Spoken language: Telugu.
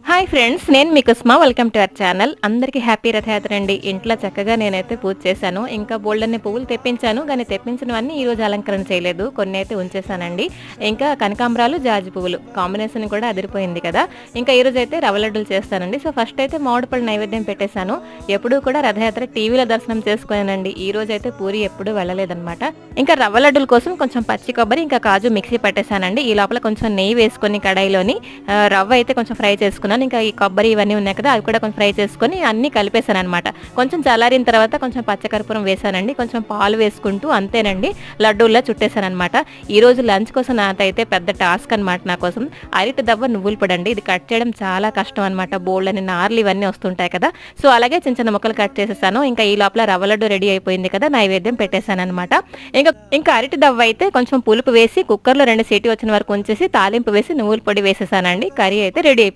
హాయ్ ఫ్రెండ్స్, నేను మీ కుస్మా. Welcome to our channel. అందరికీ హ్యాపీ రథయాత్ర అండి. ఇంట్లో చక్కగా నేనైతే పూజ చేశాను. ఇంకా బోల్డన్ని పువ్వులు తెప్పించాను, కానీ తెప్పించినవన్నీ ఈ రోజు అలంకరణ చేయలేదు. కొన్ని అయితే ఉంచేసానండి. ఇంకా కనకాంబరాలు, జాజి పువ్వులు కాంబినేషన్ కూడా అదిరిపోయింది కదా. ఇంకా ఈ రోజు అయితే రవ్వ లడ్డూలు చేస్తానండి. సో ఫస్ట్ అయితే మామిడిపళ్ళు నైవేద్యం పెట్టేశాను. ఎప్పుడూ కూడా రథయాత్ర టీవీలో దర్శనం చేసుకున్నానండి. ఈ రోజు అయితే పూరి ఎప్పుడూ వెళ్ళలేదన్నమాట. ఇంకా రవ్వ లడ్డూల కోసం కొంచెం పచ్చి కొబ్బరి ఇంకా కాజు మిక్సీ పట్టేశానండి. ఈ లోపల కొంచెం నెయ్యి వేసుకొని కడాయిలోని రవ్వ అయితే కొంచెం ఫ్రై చేసుకున్నాను. ఇంకా ఈ కొబ్బరి ఇవన్నీ ఉన్నాయి కదా, అవి కూడా కొంచెం ఫ్రై చేసుకొని అన్ని కలిపేశాను అనమాట. కొంచెం చల్లారిన తర్వాత కొంచెం పచ్చకర్పూరం వేసానండి, కొంచెం పాలు వేసుకుంటూ అంతేనండి లడ్డూల్లా చుట్టేశాను అనమాట. ఈ రోజు లంచ్ కోసం నాకైతే పెద్ద టాస్క్ అనమాట. నా కోసం అరటి దవ్వ నువ్వులు పొడండి. ఇది కట్ చేయడం చాలా కష్టం అనమాట. బోల్డ్ అని నార్లు ఇవన్నీ వస్తుంటాయి కదా. సో అలాగే చిన్న చిన్న ముక్కలు కట్ చేసేసాను. ఇంకా ఈ లోపల రవ్వ లడ్డు రెడీ అయిపోయింది కదా, నైవేద్యం పెట్టేశాను అనమాట. ఇంకా అరటి దవ్వ అయితే కొంచెం పులుపు వేసి కుక్కర్లో 2 సీటీ వచ్చిన వరకు ఉంచేసి తాలింపు వేసి నువ్వుల పొడి వేసేసానండి. కర్రీ అయితే రెడీ అయిపోయింది.